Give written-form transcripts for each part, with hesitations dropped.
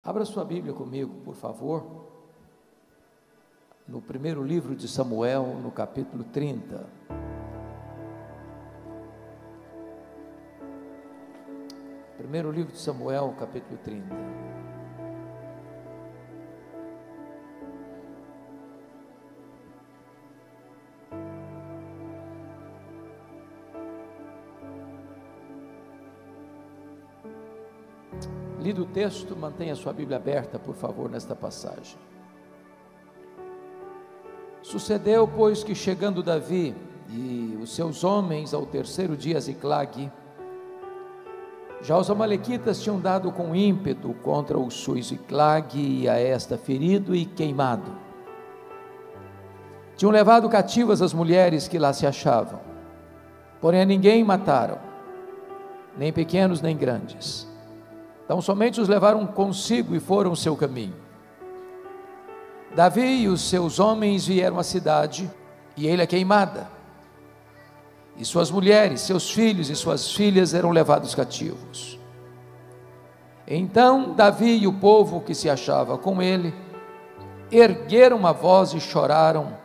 Abra sua Bíblia comigo, por favor, no primeiro livro de Samuel, no capítulo 30. Primeiro livro de Samuel, capítulo 30. Lido o texto, mantenha sua Bíblia aberta, por favor, nesta passagem. Sucedeu, pois, que chegando Davi e os seus homens ao terceiro dia a Ziclague, já os amalequitas tinham dado com ímpeto contra o sul Ziclague, e a esta ferido e queimado. Tinham levado cativas as mulheres que lá se achavam, porém a ninguém mataram, nem pequenos nem grandes. Então somente os levaram consigo e foram o seu caminho. Davi e os seus homens vieram à cidade, e ele é queimada, e suas mulheres, seus filhos e suas filhas eram levados cativos. Então Davi e o povo que se achava com ele ergueram uma voz e choraram,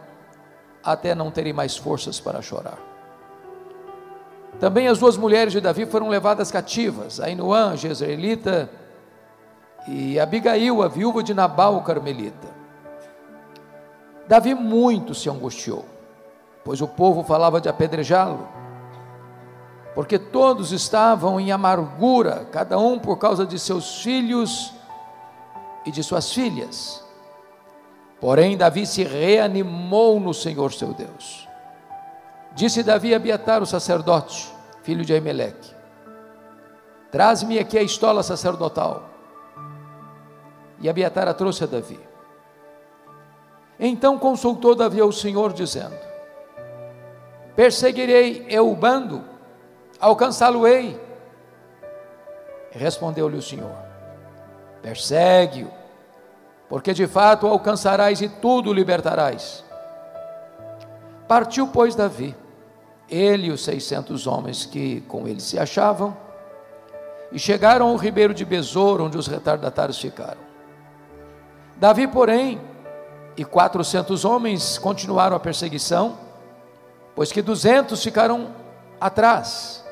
até não terem mais forças para chorar. Também as duas mulheres de Davi foram levadas cativas, Ainoã, a jezreelita, e Abigail, a viúva de Nabal, o carmelita. Davi muito se angustiou, pois o povo falava de apedrejá-lo, porque todos estavam em amargura, cada um por causa de seus filhos e de suas filhas. Porém Davi se reanimou no Senhor seu Deus. Disse Davi a Abiatar, o sacerdote, filho de Aimeleque: traze-me aqui a estola sacerdotal. E Abiatar a trouxe a Davi. Então consultou Davi ao Senhor, dizendo: perseguirei eu o bando? Alcançá-lo-ei? Respondeu-lhe o Senhor: persegue-o, porque de fato o alcançarás e tudo o libertarás. Partiu, pois, Davi, ele e os 600 homens que com ele se achavam, e chegaram ao ribeiro de Besor, onde os retardatários ficaram. Davi, porém, e 400 homens continuaram a perseguição, pois que 200 ficaram atrás,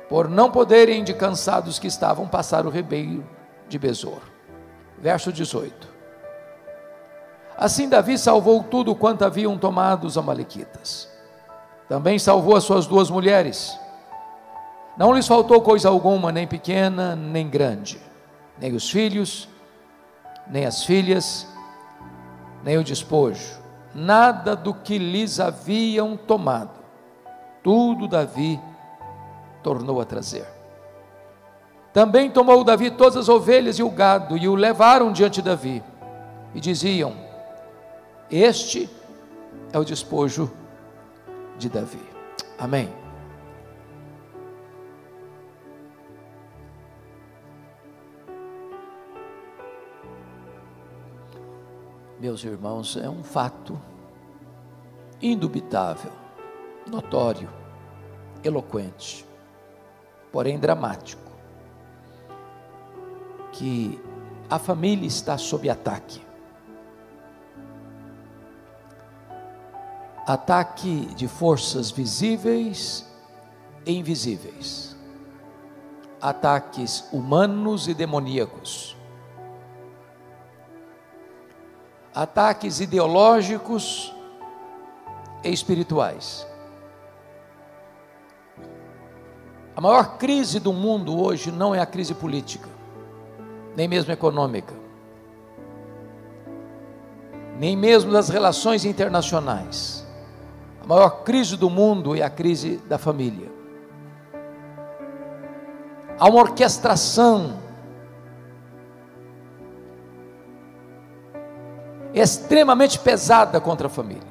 por não poderem, de cansados que estavam, passar o ribeiro de Besor. Verso 18. Assim Davi salvou tudo quanto haviam tomado os amalequitas. Também salvou as suas duas mulheres. Não lhes faltou coisa alguma, nem pequena, nem grande, nem os filhos, nem as filhas, nem o despojo, nada do que lhes haviam tomado, tudo Davi tornou a trazer. Também tomou Davi todas as ovelhas e o gado, e o levaram diante de Davi, e diziam: este é o despojo de Davi. Amém. Meus irmãos, é um fato indubitável, notório, eloquente, porém dramático, que a família está sob ataque. Ataque de forças visíveis e invisíveis, ataques humanos e demoníacos, ataques ideológicos e espirituais. A maior crise do mundo hoje não é a crise política, nem mesmo econômica, nem mesmo das relações internacionais. A maior crise do mundo é a crise da família. Há uma orquestração extremamente pesada contra a família.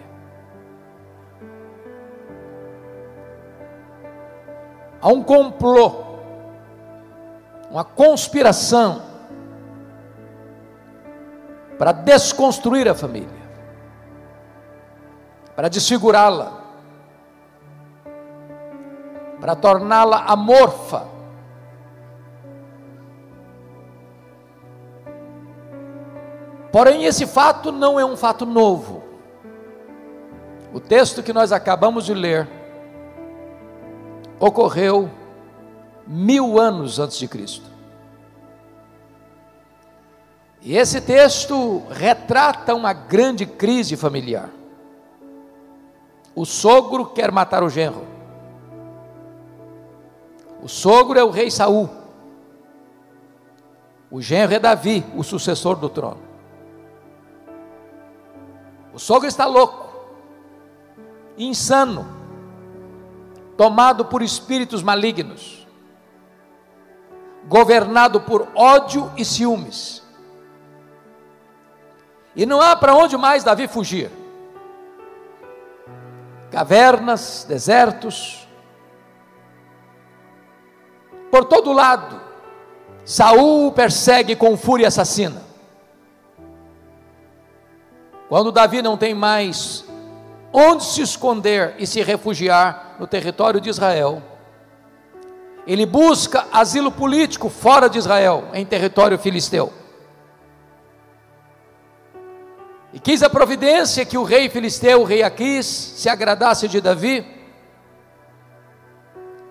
Há um complô, uma conspiração para desconstruir a família, para desfigurá-la, para torná-la amorfa. Porém, esse fato não é um fato novo. O texto que nós acabamos de ler ocorreu 1000 anos antes de Cristo. E esse texto retrata uma grande crise familiar. O sogro quer matar o genro. O sogro é o rei Saul. O genro é Davi, o sucessor do trono. O sogro está louco, insano, tomado por espíritos malignos, governado por ódio e ciúmes. E não há para onde mais Davi fugir. Cavernas, desertos, por todo lado, Saul o persegue com fúria assassina. Quando Davi não tem mais onde se esconder e se refugiar no território de Israel, ele busca asilo político fora de Israel, em território filisteu. E quis a providência que o rei filisteu, o rei Aquis, se agradasse de Davi,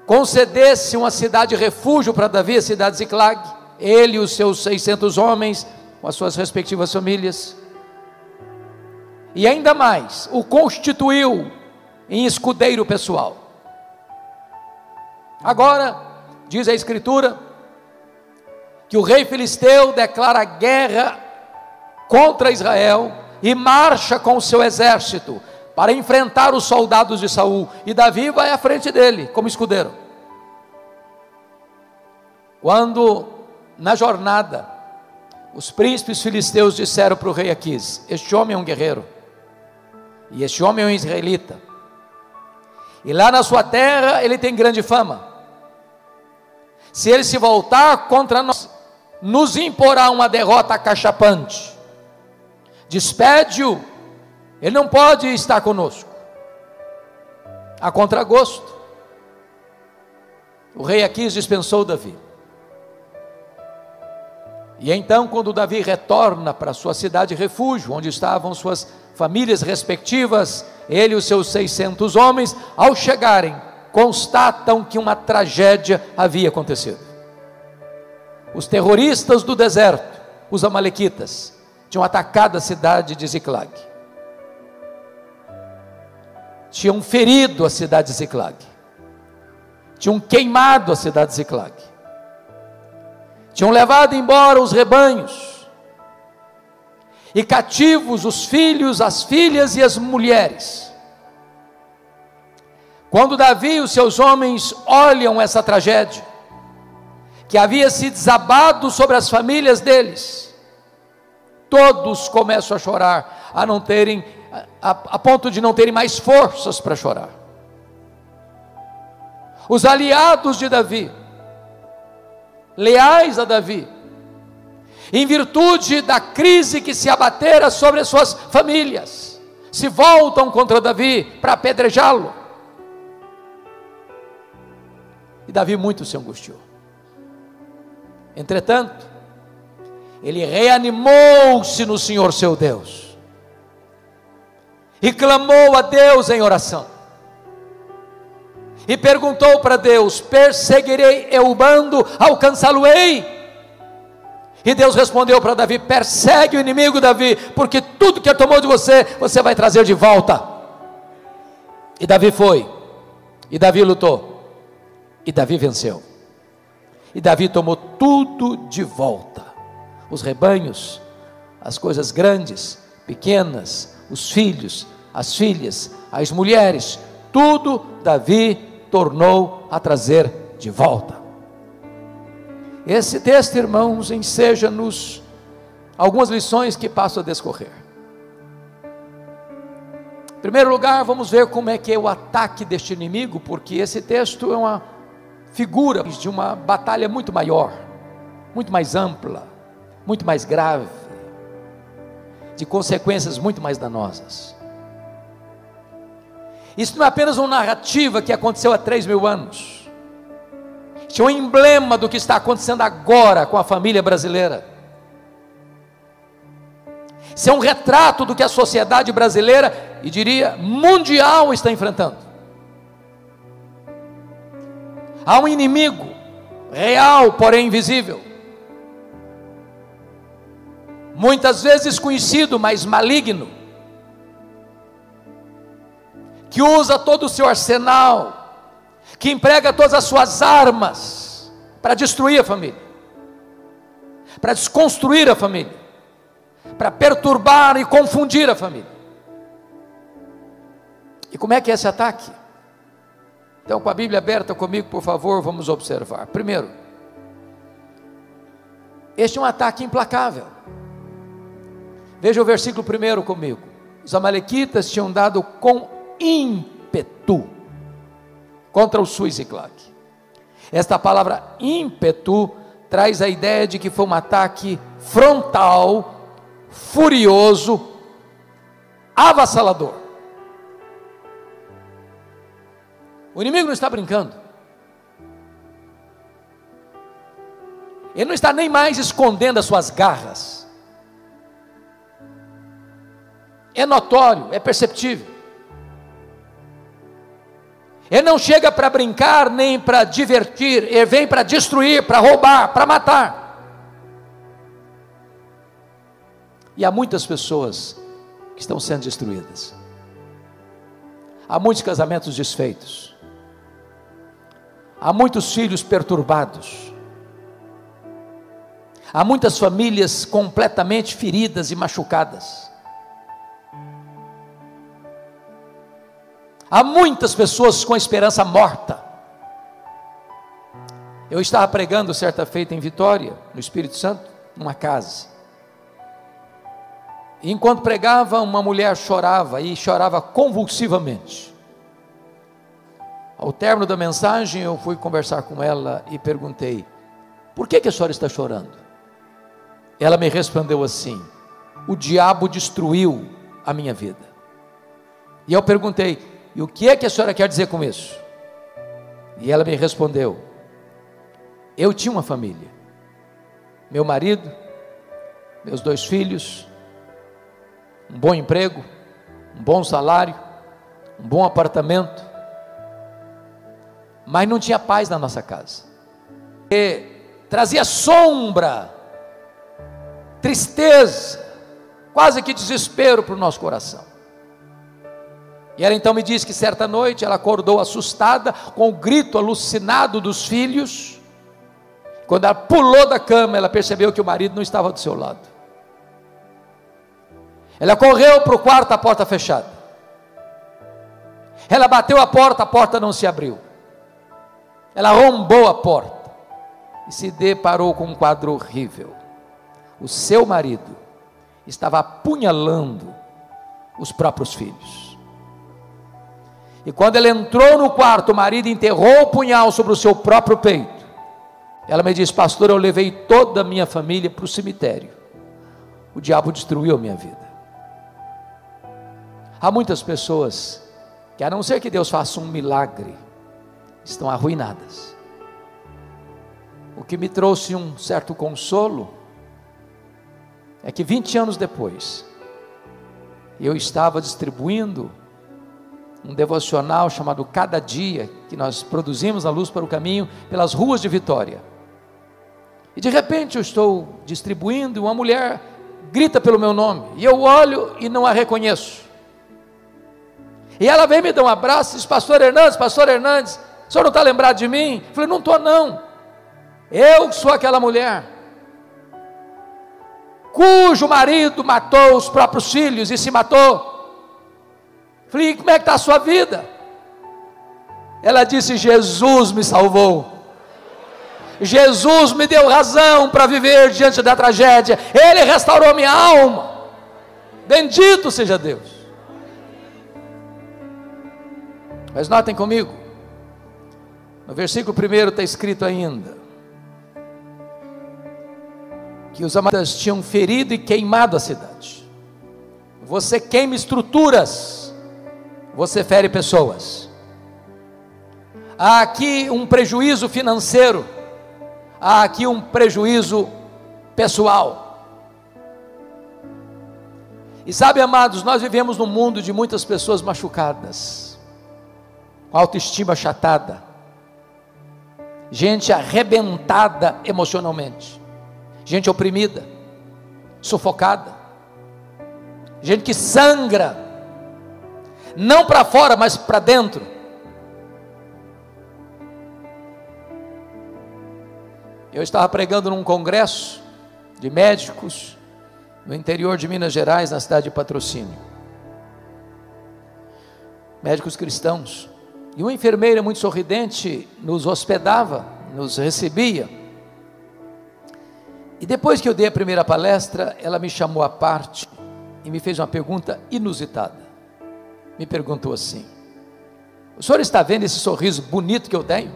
concedesse uma cidade refúgio para Davi, a cidade de Ziclag, ele e os seus 600 homens, com as suas respectivas famílias, e ainda mais, o constituiu em escudeiro pessoal. Agora, diz a Escritura, que o rei filisteu declara guerra contra Israel, e marcha com o seu exército, para enfrentar os soldados de Saul, e Davi vai à frente dele, como escudeiro. Quando, na jornada, os príncipes filisteus disseram para o rei Aquis: este homem é um guerreiro, e este homem é um israelita, e lá na sua terra ele tem grande fama, se ele se voltar contra nós, nos imporá uma derrota acachapante, despede-o, ele não pode estar conosco. A contragosto, o rei Aquis dispensou Davi. E então, quando Davi retorna para sua cidade refúgio, onde estavam suas famílias respectivas, ele e os seus 600 homens, ao chegarem, constatam que uma tragédia havia acontecido. Os terroristas do deserto, os amalequitas, tinham atacado a cidade de Ziclag, tinham ferido a cidade de Ziclag, tinham queimado a cidade de Ziclag, tinham levado embora os rebanhos, e cativos os filhos, as filhas e as mulheres. Quando Davi e os seus homens olham essa tragédia, que havia se desabado sobre as famílias deles, todos começam a chorar, a ponto de não terem mais forças para chorar. Os aliados de Davi, leais a Davi, em virtude da crise que se abatera sobre as suas famílias, se voltam contra Davi para apedrejá-lo. E Davi muito se angustiou. Entretanto, ele reanimou-se no Senhor seu Deus, e clamou a Deus em oração, e perguntou para Deus: perseguirei eu o bando, alcançá-lo-ei? E Deus respondeu para Davi: persegue o inimigo, Davi, porque tudo que ele tomou de você, você vai trazer de volta. E Davi foi, e Davi lutou, e Davi venceu, e Davi tomou tudo de volta: os rebanhos, as coisas grandes, pequenas, os filhos, as filhas, as mulheres, tudo Davi tornou a trazer de volta. Esse texto, irmãos, enseja-nos algumas lições que passo a discorrer. Em primeiro lugar, vamos ver como é que é o ataque deste inimigo, porque esse texto é uma figura de uma batalha muito maior, muito mais ampla, muito mais grave, de consequências muito mais danosas. Isso não é apenas uma narrativa que aconteceu há 3.000 anos, isso é um emblema do que está acontecendo agora com a família brasileira. Isso é um retrato do que a sociedade brasileira, e diria mundial, está enfrentando. Há um inimigo real, porém invisível, muitas vezes conhecido, mas maligno, que usa todo o seu arsenal, que emprega todas as suas armas para destruir a família, para desconstruir a família, para perturbar e confundir a família. E como é que é esse ataque? Então, com a Bíblia aberta comigo, por favor, vamos observar. Primeiro, este é um ataque implacável. Veja o versículo 1 comigo. Os amalequitas tinham dado com ímpeto contra o Sul e Ziclag. Esta palavra ímpeto traz a ideia de que foi um ataque frontal, furioso, avassalador. O inimigo não está brincando. Ele não está nem mais escondendo as suas garras. É notório, é perceptível. Ele não chega para brincar, nem para divertir. Ele vem para destruir, para roubar, para matar. E há muitas pessoas que estão sendo destruídas. Há muitos casamentos desfeitos. Há muitos filhos perturbados. Há muitas famílias completamente feridas e machucadas. Há muitas pessoas com a esperança morta. Eu estava pregando certa feita em Vitória, no Espírito Santo, numa casa. E enquanto pregava, uma mulher chorava, e chorava convulsivamente. Ao término da mensagem, eu fui conversar com ela e perguntei: por que a senhora está chorando? Ela me respondeu assim: o diabo destruiu a minha vida. E eu perguntei: e o que é que a senhora quer dizer com isso? E ela me respondeu: eu tinha uma família, meu marido, meus 2 filhos, um bom emprego, um bom salário, um bom apartamento, mas não tinha paz na nossa casa, e trazia sombra, tristeza, quase que desespero para o nosso coração. E ela então me disse que certa noite ela acordou assustada, com o grito alucinado dos filhos. Quando ela pulou da cama, ela percebeu que o marido não estava do seu lado. Ela correu para o quarto, a porta fechada. Ela bateu a porta não se abriu. Ela arrombou a porta e se deparou com um quadro horrível. O seu marido estava apunhalando os próprios filhos. E quando ela entrou no quarto, o marido enterrou o punhal sobre o seu próprio peito. Ela me disse: pastor, eu levei toda a minha família para o cemitério. O diabo destruiu a minha vida. Há muitas pessoas que, a não ser que Deus faça um milagre, estão arruinadas. O que me trouxe um certo consolo é que 20 anos depois, eu estava distribuindo um devocional chamado Cada Dia, que nós produzimos na Luz para o Caminho, pelas ruas de Vitória. E de repente eu estou distribuindo, e uma mulher grita pelo meu nome, e eu olho e não a reconheço. E ela vem me dar um abraço e diz: pastor Hernandes, o senhor não está lembrado de mim? Eu falei: não estou não, eu sou aquela mulher cujo marido matou os próprios filhos e se matou. Falei: como é que está a sua vida? Ela disse: Jesus me salvou, Jesus me deu razão para viver diante da tragédia, Ele restaurou minha alma, bendito seja Deus. Mas notem comigo, no versículo 1 está escrito ainda, que os amalequitas tinham ferido e queimado a cidade. Você queima estruturas, você fere pessoas. Há aqui um prejuízo financeiro, há aqui um prejuízo pessoal. E sabe, amados, nós vivemos num mundo de muitas pessoas machucadas, com autoestima achatada, gente arrebentada emocionalmente, gente oprimida, sufocada, gente que sangra, não para fora, mas para dentro. Eu estava pregando num congresso de médicos no interior de Minas Gerais, na cidade de Patrocínio, médicos cristãos, e uma enfermeira muito sorridente nos hospedava, nos recebia, e depois que eu dei a primeira palestra, ela me chamou à parte e me fez uma pergunta inusitada. Me perguntou assim: o senhor está vendo esse sorriso bonito que eu tenho?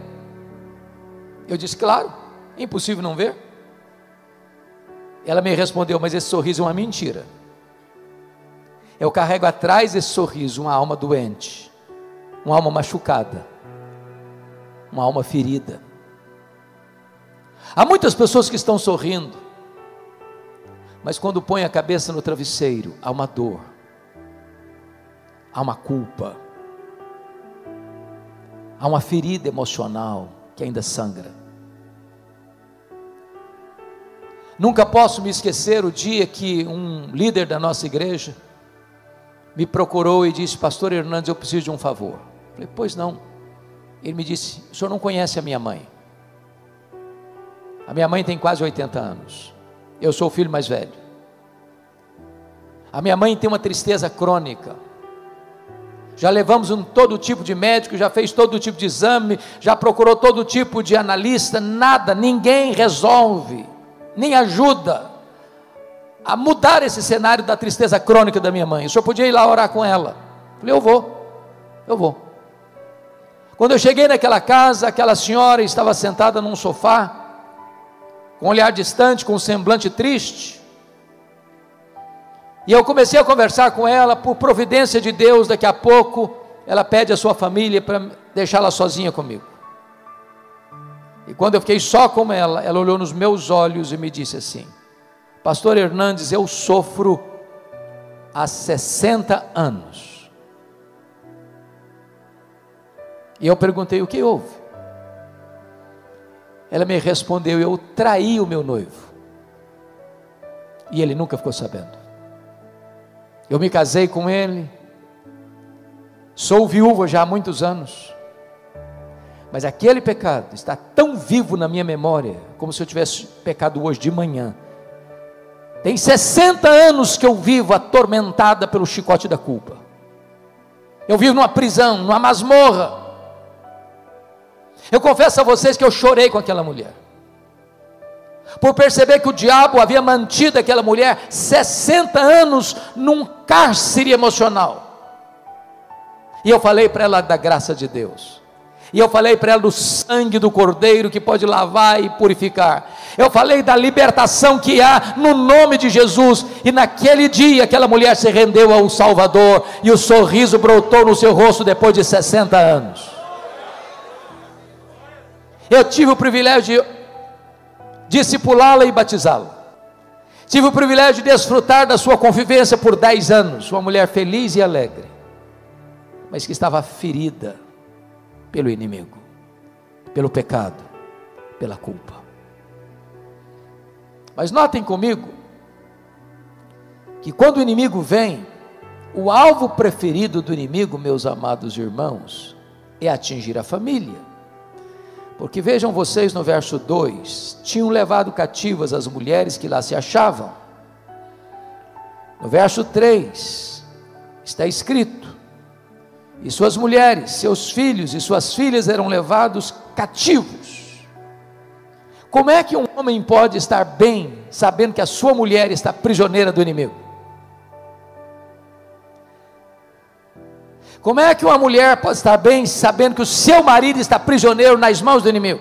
Eu disse: claro, é impossível não ver. Ela me respondeu: mas esse sorriso é uma mentira. Eu carrego atrás desse sorriso uma alma doente, uma alma machucada, uma alma ferida. Há muitas pessoas que estão sorrindo, mas quando põem a cabeça no travesseiro, há uma dor, há uma culpa, há uma ferida emocional que ainda sangra. Nunca posso me esquecer o dia que um líder da nossa igreja me procurou e disse: pastor Hernandes, eu preciso de um favor. Eu falei: pois não. Ele me disse: o senhor não conhece a minha mãe. A minha mãe tem quase 80 anos, eu sou o filho mais velho. A minha mãe tem uma tristeza crônica, já levamos todo tipo de médico, já fez todo tipo de exame, já procurou todo tipo de analista, nada, ninguém resolve, nem ajuda a mudar esse cenário da tristeza crônica da minha mãe. O senhor podia ir lá orar com ela? Eu falei: eu vou. Quando eu cheguei naquela casa, aquela senhora estava sentada num sofá, com um olhar distante, com um semblante triste, e eu comecei a conversar com ela. Por providência de Deus, daqui a pouco ela pede a sua família para deixá-la sozinha comigo. E quando eu fiquei só com ela olhou nos meus olhos e me disse assim: pastor Hernandes, eu sofro há 60 anos. E eu perguntei: o que houve? Ela me respondeu: eu traí o meu noivo, e ele nunca ficou sabendo. Eu me casei com ele, sou viúva já há muitos anos, mas aquele pecado está tão vivo na minha memória, como se eu tivesse pecado hoje de manhã. Tem 60 anos que eu vivo atormentada pelo chicote da culpa. Eu vivo numa prisão, numa masmorra. Eu confesso a vocês que eu chorei com aquela mulher, por perceber que o diabo havia mantido aquela mulher 60 anos num cárcere emocional. E eu falei para ela da graça de Deus, e eu falei para ela do sangue do Cordeiro que pode lavar e purificar. Eu falei da libertação que há no nome de Jesus. E naquele dia aquela mulher se rendeu ao Salvador, e o sorriso brotou no seu rosto depois de 60 anos. Eu tive o privilégio de discipulá-la e batizá-la. Tive o privilégio de desfrutar da sua convivência por 10 anos. Uma mulher feliz e alegre, mas que estava ferida pelo inimigo, pelo pecado, pela culpa. Mas notem comigo que quando o inimigo vem, o alvo preferido do inimigo, meus amados irmãos, é atingir a família. Porque vejam vocês no verso 2, tinham levado cativas as mulheres que lá se achavam. No verso 3, está escrito: e suas mulheres, seus filhos e suas filhas eram levados cativos. Como é que um homem pode estar bem, sabendo que a sua mulher está prisioneira do inimigo? Como é que uma mulher pode estar bem, sabendo que o seu marido está prisioneiro nas mãos do inimigo?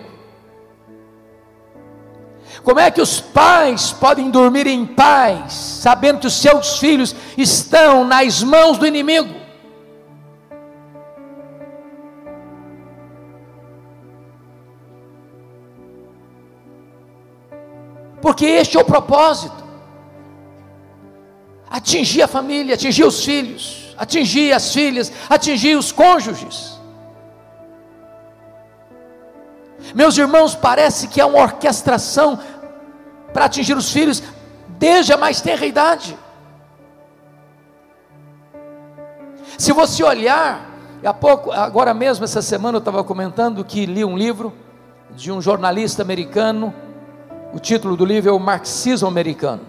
Como é que os pais podem dormir em paz, sabendo que os seus filhos estão nas mãos do inimigo? Porque este é o propósito. atingir a família, atingir os filhos, atingir as filhas, atingir os cônjuges. Meus irmãos, parece que há uma orquestração para atingir os filhos desde a mais tenra idade. Se você olhar, agora mesmo essa semana eu estava comentando que li um livro de um jornalista americano. O título do livro é O Marxismo Americano,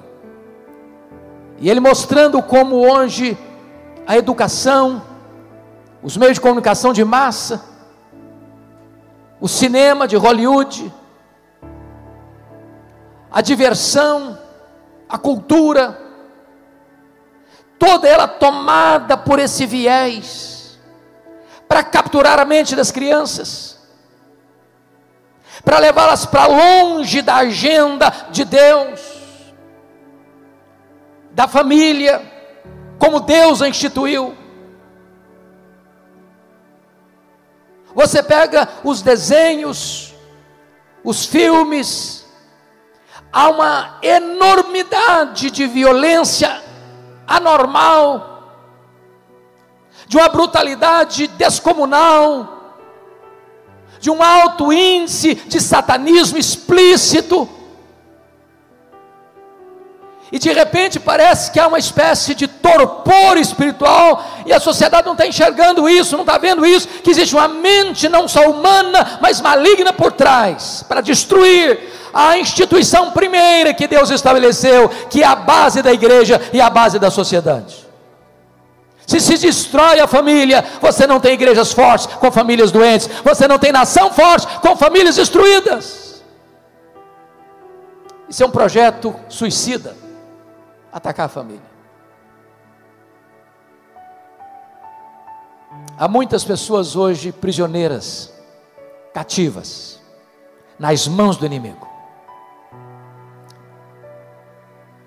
e ele mostrando como hoje a educação, os meios de comunicação de massa, o cinema de Hollywood, a diversão, a cultura, toda ela tomada por esse viés, para capturar a mente das crianças, para levá-las para longe da agenda de Deus, da família, como Deus a instituiu. Você pega os desenhos, os filmes, há uma enormidade de violência anormal, de uma brutalidade descomunal, de um alto índice de satanismo explícito, e de repente parece que há uma espécie de torpor espiritual, e a sociedade não está enxergando isso, não está vendo isso, que existe uma mente não só humana, mas maligna por trás, para destruir a instituição primeira que Deus estabeleceu, que é a base da igreja e a base da sociedade. Se destrói a família, você não tem igrejas fortes com famílias doentes, você não tem nação forte com famílias destruídas. Isso é um projeto suicida, atacar a família. Há muitas pessoas hoje prisioneiras, cativas, nas mãos do inimigo.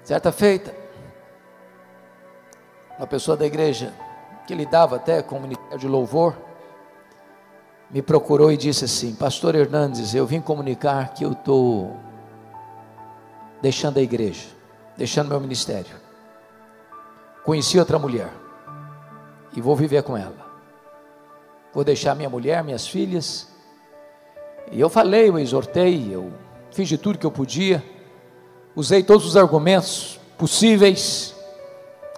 Certa feita, uma pessoa da igreja, que lidava até com o ministério de louvor, me procurou e disse assim: pastor Hernandes, eu vim comunicar que eu estou deixando a igreja, deixando meu ministério, conheci outra mulher, e vou viver com ela, vou deixar minha mulher, minhas filhas. E eu falei, eu exortei, eu fiz de tudo que eu podia, usei todos os argumentos possíveis,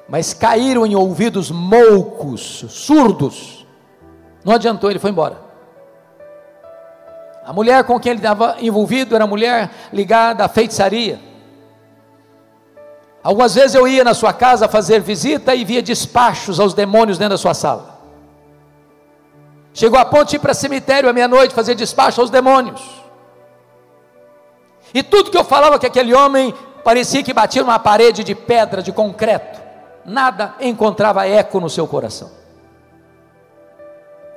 mas caíram em ouvidos moucos, surdos. Não adiantou, ele foi embora. A mulher com quem ele estava envolvido era mulher ligada à feitiçaria. Algumas vezes eu ia na sua casa fazer visita e via despachos aos demônios dentro da sua sala. Chegou a ponto de ir para cemitério à meia-noite fazer despacho aos demônios. E tudo que eu falava que aquele homem parecia que batia numa parede de pedra, de concreto, nada encontrava eco no seu coração.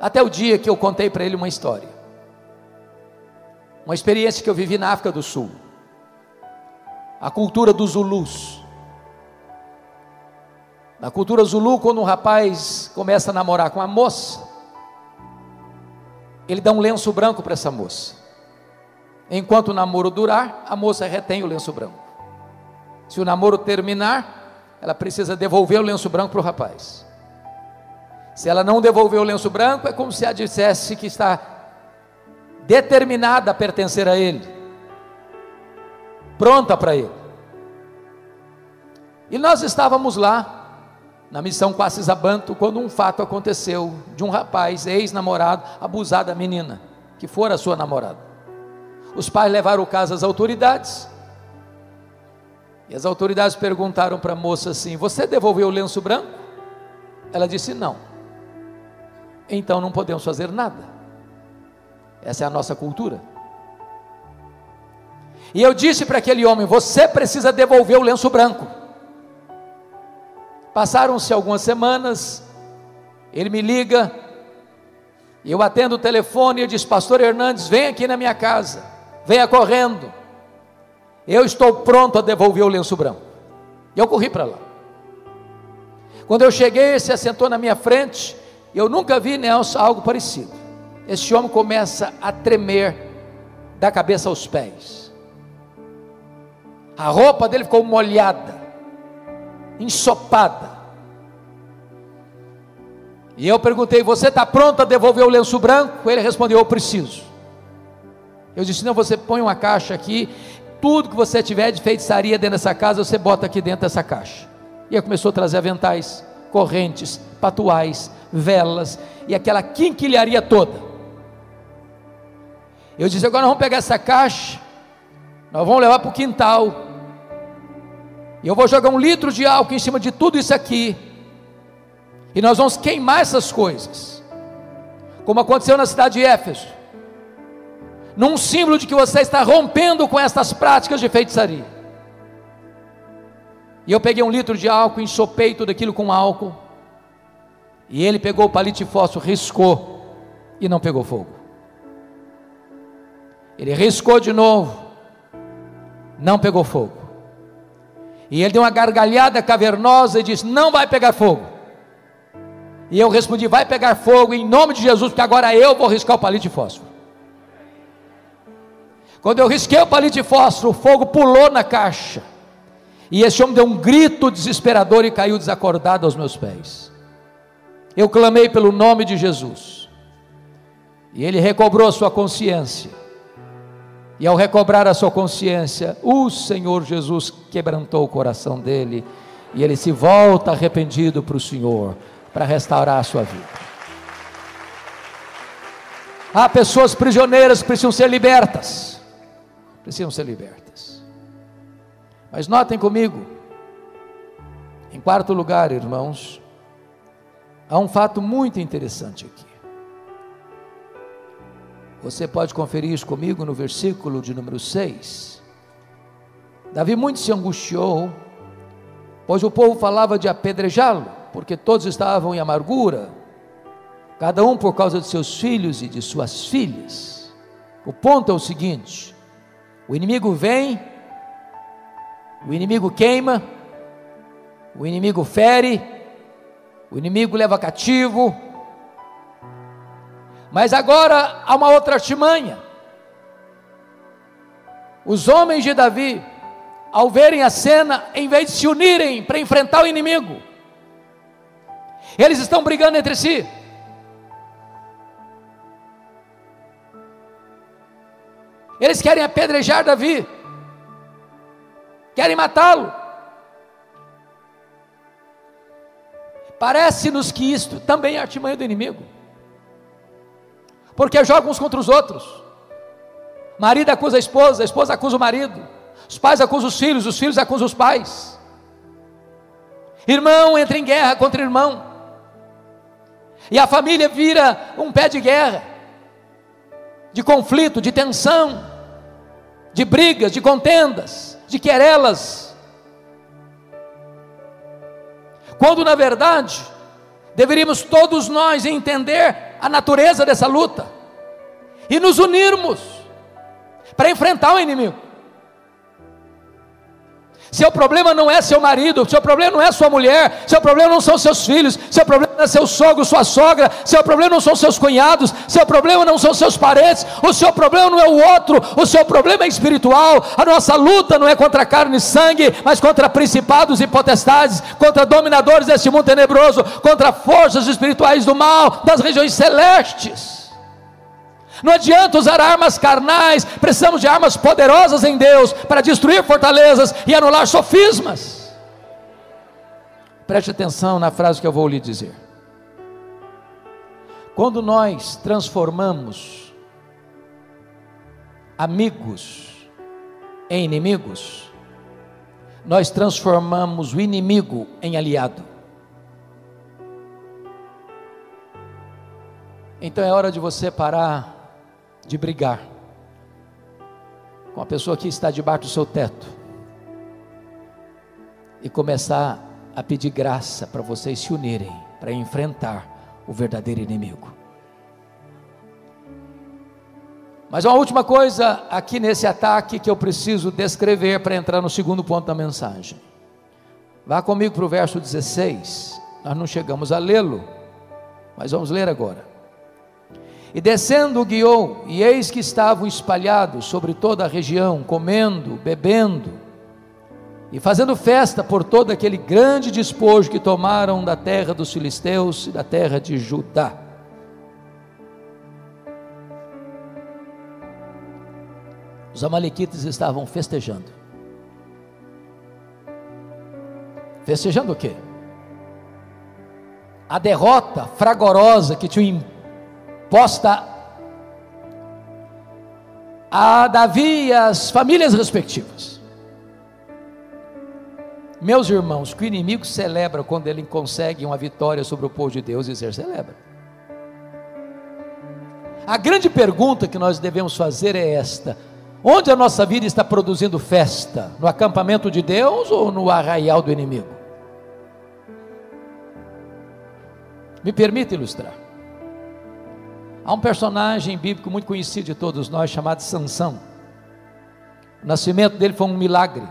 Até o dia que eu contei para ele uma história, uma experiência que eu vivi na África do Sul, a cultura dos Zulus. Na cultura Zulu, quando um rapaz começa a namorar com uma moça, ele dá um lenço branco para essa moça. Enquanto o namoro durar, a moça retém o lenço branco. Se o namoro terminar, ela precisa devolver o lenço branco para o rapaz. Se ela não devolver o lenço branco, é como se ela dissesse que está determinada a pertencer a ele, pronta para ele. E nós estávamos lá, na missão Quassis Abantu, quando um fato aconteceu, de um rapaz, ex-namorado, abusar da menina, que fora a sua namorada. Os pais levaram o caso às autoridades, e as autoridades perguntaram para a moça assim: você devolveu o lenço branco? Ela disse: não. Então não podemos fazer nada. Essa é a nossa cultura. E eu disse para aquele homem: você precisa devolver o lenço branco. Passaram-se algumas semanas, ele me liga, e eu atendo o telefone, e eu disse: pastor Hernandes, vem aqui na minha casa, venha correndo, eu estou pronto a devolver o lenço branco. E eu corri para lá. Quando eu cheguei, ele se assentou na minha frente. Eu nunca vi, Nelson, algo parecido. Este homem começa a tremer da cabeça aos pés, a roupa dele ficou molhada, ensopada. E eu perguntei: você está pronto a devolver o lenço branco? Ele respondeu: eu preciso. Eu disse: não, você põe uma caixa aqui, tudo que você tiver de feitiçaria dentro dessa casa, você bota aqui dentro dessa caixa. E aí começou a trazer aventais, correntes, patuais, velas, e aquela quinquilharia toda. Eu disse: agora nós vamos pegar essa caixa, nós vamos levar para o quintal, e eu vou jogar 1 litro de álcool em cima de tudo isso aqui, e nós vamos queimar essas coisas, como aconteceu na cidade de Éfeso, num símbolo de que você está rompendo com estas práticas de feitiçaria. E eu peguei 1 litro de álcool, ensopei tudo aquilo com álcool, e ele pegou o palito de fósforo, riscou, e não pegou fogo. Ele riscou de novo, não pegou fogo. E ele deu uma gargalhada cavernosa e disse: não vai pegar fogo. E eu respondi: vai pegar fogo em nome de Jesus, porque agora eu vou riscar o palito de fósforo. Quando eu risquei o palito de fósforo, o fogo pulou na caixa, e esse homem deu um grito desesperador e caiu desacordado aos meus pés. Eu clamei pelo nome de Jesus, e ele recobrou a sua consciência, e ao recobrar a sua consciência, o Senhor Jesus quebrantou o coração dele, e ele se volta arrependido para o Senhor, para restaurar a sua vida. Há pessoas prisioneiras que precisam ser libertas, mas notem comigo, em quarto lugar, irmãos, há um fato muito interessante aqui. Você pode conferir isso comigo no versículo de número 6. Davi muito se angustiou, pois o povo falava de apedrejá-lo, porque todos estavam em amargura, cada um por causa de seus filhos e de suas filhas. O ponto é o seguinte: o inimigo vem, o inimigo queima, o inimigo fere, o inimigo leva cativo, mas agora há uma outra artimanha. Os homens de Davi, ao verem a cena, em vez de se unirem para enfrentar o inimigo, eles estão brigando entre si. Eles querem apedrejar Davi, querem matá-lo. Parece-nos que isto também é artimanha do inimigo, porque jogam uns contra os outros. Marido acusa a esposa acusa o marido, os pais acusam os filhos acusam os pais. Irmão entra em guerra contra irmão, e a família vira um pé de guerra, de conflito, de tensão, de brigas, de contendas, de querelas, quando na verdade deveríamos todos nós entender a natureza dessa luta e nos unirmos para enfrentar o inimigo. Seu problema não é seu marido, seu problema não é sua mulher, seu problema não são seus filhos, seu problema não é seu sogro, sua sogra, seu problema não são seus cunhados, seu problema não são seus parentes, o seu problema não é o outro, o seu problema é espiritual. A nossa luta não é contra carne e sangue, mas contra principados e potestades, contra dominadores deste mundo tenebroso, contra forças espirituais do mal, das regiões celestes. Não adianta usar armas carnais, precisamos de armas poderosas em Deus, para destruir fortalezas e anular sofismas. Preste atenção na frase que eu vou lhe dizer. Quando nós transformamos amigos em inimigos, nós transformamos o inimigo em aliado. Então é hora de você parar de brigar com a pessoa que está debaixo do seu teto e começar a pedir graça para vocês se unirem para enfrentar o verdadeiro inimigo. Mas uma última coisa aqui nesse ataque que eu preciso descrever para entrar no segundo ponto da mensagem. Vá comigo para o verso 16, nós não chegamos a lê-lo, mas vamos ler agora. E descendo guiou, e eis que estavam espalhados sobre toda a região, comendo, bebendo. e fazendo festa por todo aquele grande despojo que tomaram da terra dos filisteus e da terra de Judá. Os amalequitas estavam festejando. Festejando o quê? A derrota fragorosa que tinha imposta a Davi e as famílias respectivas. Meus irmãos, que o inimigo celebra quando ele consegue uma vitória sobre o povo de Deus, e ele celebra. A grande pergunta que nós devemos fazer é esta: onde a nossa vida está produzindo festa? No acampamento de Deus ou no arraial do inimigo? Me permita ilustrar. Há um personagem bíblico muito conhecido de todos nós, chamado Sansão. O nascimento dele foi um milagre.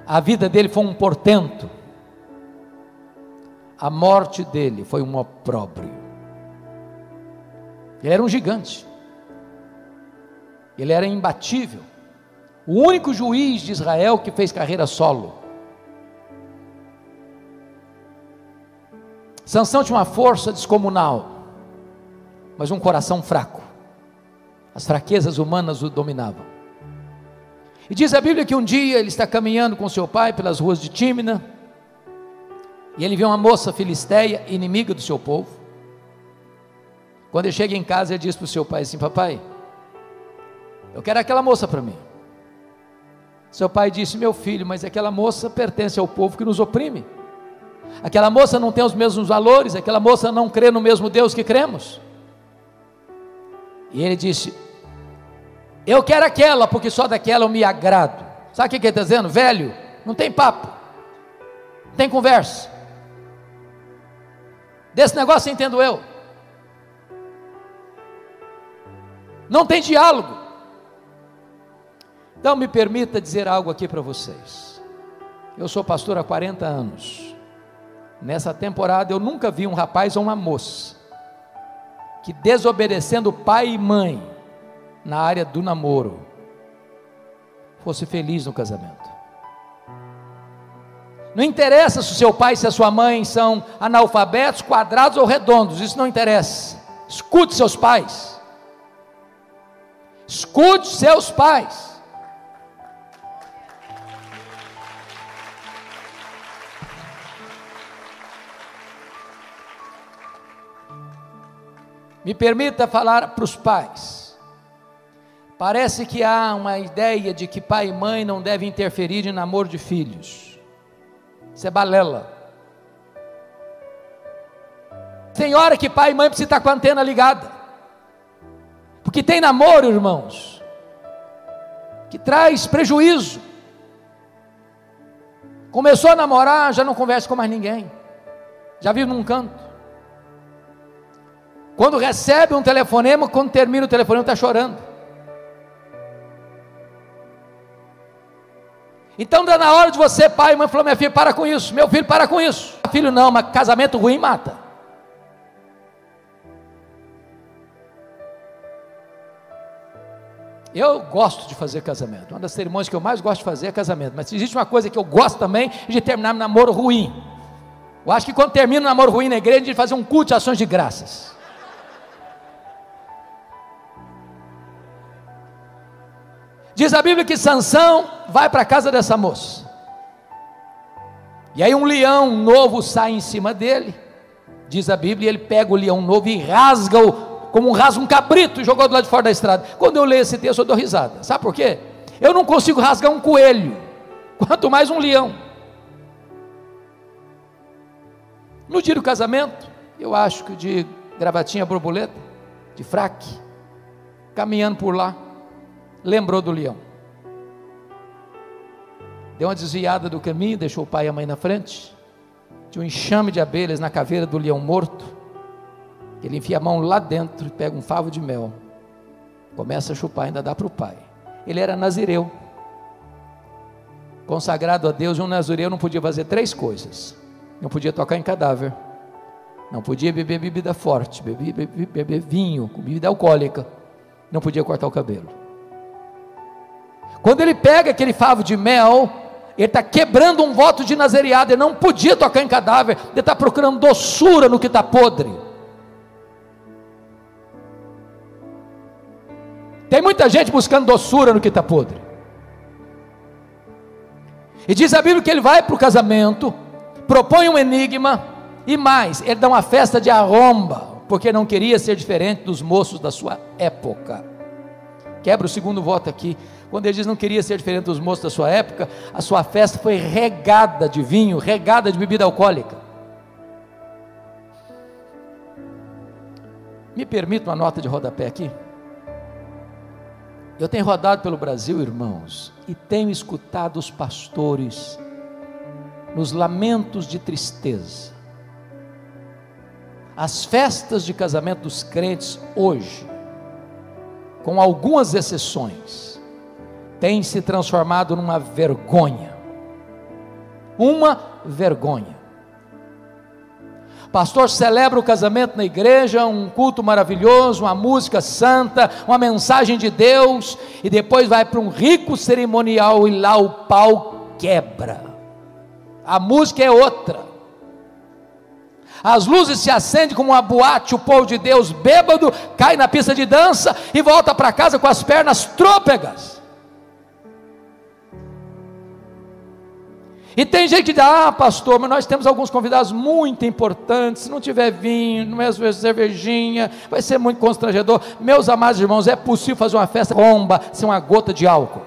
A vida dele foi um portento. A morte dele foi um opróbrio. Ele era um gigante. Ele era imbatível. O único juiz de Israel que fez carreira solo. Sansão tinha uma força descomunal, mas um coração fraco. As fraquezas humanas o dominavam. E diz a Bíblia que um dia ele está caminhando com seu pai pelas ruas de Tímina, e ele vê uma moça filisteia, inimiga do seu povo. Quando ele chega em casa, ele diz para o seu pai assim: papai, eu quero aquela moça para mim. Seu pai disse: meu filho, mas aquela moça pertence ao povo que nos oprime. Aquela moça não tem os mesmos valores, aquela moça não crê no mesmo Deus que cremos. E ele disse: eu quero aquela, porque só daquela eu me agrado. Sabe o que ele está dizendo? Velho, não tem papo, não tem conversa, desse negócio entendo eu, não tem diálogo. Então me permita dizer algo aqui para vocês. Eu sou pastor há 40 anos. Nessa temporada eu nunca vi um rapaz ou uma moça que, desobedecendo pai e mãe na área do namoro, fosse feliz no casamento. Não interessa se o seu pai e se a sua mãe são analfabetos, quadrados ou redondos, isso não interessa. Escute seus pais. Escute seus pais. Me permita falar para os pais. Parece que há uma ideia de que pai e mãe não devem interferir em namoro de filhos. Isso é balela. Tem hora que pai e mãe precisam estar com a antena ligada, porque tem namoro, irmãos, que traz prejuízo. Começou a namorar, já não conversa com mais ninguém, já vive num canto. Quando recebe um telefonema, quando termina o telefonema está chorando. Então está na hora de você, pai e mãe, falou: minha filha, para com isso, meu filho, para com isso. Filho não, mas casamento ruim mata. Eu gosto de fazer casamento. Uma das cerimônias que eu mais gosto de fazer é casamento. Mas se existe uma coisa que eu gosto também, é de terminar um namoro ruim. Eu acho que quando termina um namoro ruim na igreja, a gente fazer um culto de ações de graças. Diz a Bíblia que Sansão vai para a casa dessa moça, e aí um leão novo sai em cima dele. Diz a Bíblia, ele pega o leão novo e rasga-o, como rasga um cabrito, e jogou do lado de fora da estrada. Quando eu leio esse texto eu dou risada. Sabe por quê? Eu não consigo rasgar um coelho, quanto mais um leão. No dia do casamento, eu acho que de gravatinha borboleta, de fraque, caminhando por lá, lembrou do leão, deu uma desviada do caminho, deixou o pai e a mãe na frente. Tinha um enxame de abelhas na caveira do leão morto. Ele enfia a mão lá dentro, pega um favo de mel, começa a chupar, ainda dá para o pai. Ele era nazireu, consagrado a Deus. Um nazireu não podia fazer 3 coisas: não podia tocar em cadáver, não podia beber bebida forte, beber vinho, bebida alcoólica, não podia cortar o cabelo. Quando ele pega aquele favo de mel, Ele está quebrando um voto de nazereado. Ele não podia tocar em cadáver. Ele está procurando doçura no que está podre. Tem muita gente buscando doçura no que está podre. E diz a Bíblia que ele vai para o casamento, propõe um enigma, e mais, ele dá uma festa de arromba, porque não queria ser diferente dos moços da sua época. Quebra o segundo voto aqui. Quando ele diz não queria ser diferente dos moços da sua época, a sua festa foi regada de vinho, regada de bebida alcoólica. Me permite uma nota de rodapé aqui? Eu tenho rodado pelo Brasil, irmãos, e tenho escutado os pastores nos lamentos de tristeza. As festas de casamento dos crentes hoje, com algumas exceções, têm se transformado numa vergonha. Uma vergonha. Pastor celebra o casamento na igreja, um culto maravilhoso, uma música santa, uma mensagem de Deus, e depois vai para um rico cerimonial e lá o pau quebra. A música é outra. As luzes se acendem como uma boate, o povo de Deus bêbado cai na pista de dança e volta para casa com as pernas trôpegas. E tem gente que diz, pastor, mas nós temos alguns convidados muito importantes, se não tiver vinho, não é cervejinha, vai ser muito constrangedor. Meus amados irmãos, é possível fazer uma festa bomba sem uma gota de álcool?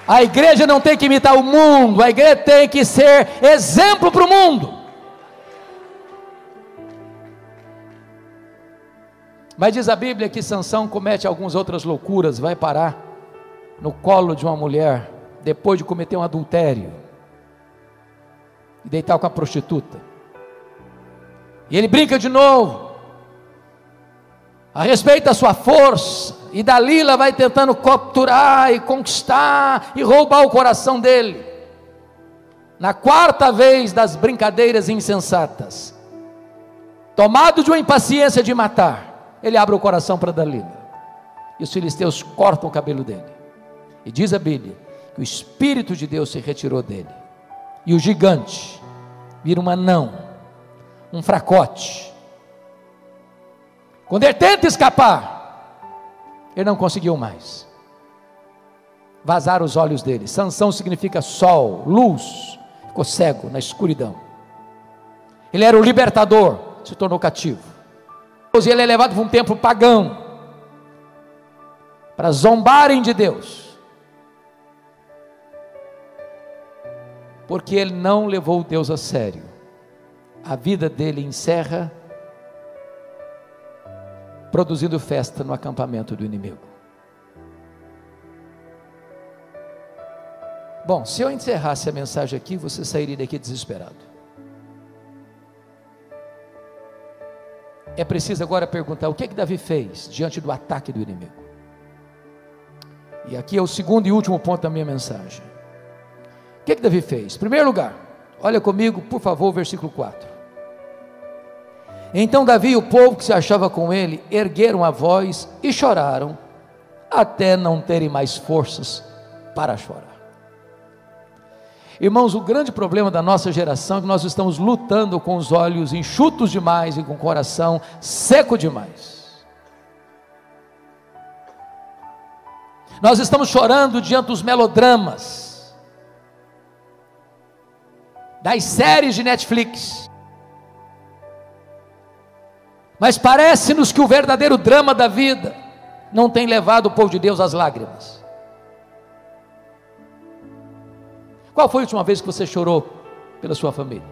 A igreja não tem que imitar o mundo, a igreja tem que ser exemplo para o mundo. Mas diz a Bíblia que Sansão comete algumas outras loucuras, vai parar no colo de uma mulher, depois de cometer um adultério, e deitar com a prostituta, e ele brinca de novo, a respeito da sua força, e Dalila vai tentando capturar e conquistar, e roubar o coração dele. Na quarta vez das brincadeiras insensatas, tomado de uma impaciência de matar, ele abre o coração para Dalila, e os filisteus cortam o cabelo dele, e diz a Bíblia, que o Espírito de Deus se retirou dele, e o gigante vira um anão, um fracote. Quando ele tenta escapar, ele não conseguiu mais, vazaram os olhos dele. Sansão significa sol, luz, ficou cego na escuridão. Ele era o libertador, se tornou cativo. E ele é levado para um templo pagão, para zombarem de Deus, porque ele não levou Deus a sério. A vida dele encerra produzindo festa no acampamento do inimigo. Bom, se eu encerrasse a mensagem aqui, você sairia daqui desesperado. É preciso agora perguntar, o que é que Davi fez diante do ataque do inimigo? E aqui é o segundo e último ponto da minha mensagem. O que é que Davi fez? Em primeiro lugar, olha comigo, por favor, o versículo 4. Então Davi e o povo que se achava com ele, ergueram a voz e choraram, até não terem mais forças para chorar. Irmãos, o grande problema da nossa geração é que nós estamos lutando com os olhos enxutos demais e com o coração seco demais. Nós estamos chorando diante dos melodramas, das séries de Netflix, mas parece-nos que o verdadeiro drama da vida não tem levado o povo de Deus às lágrimas. Qual foi a última vez que você chorou pela sua família?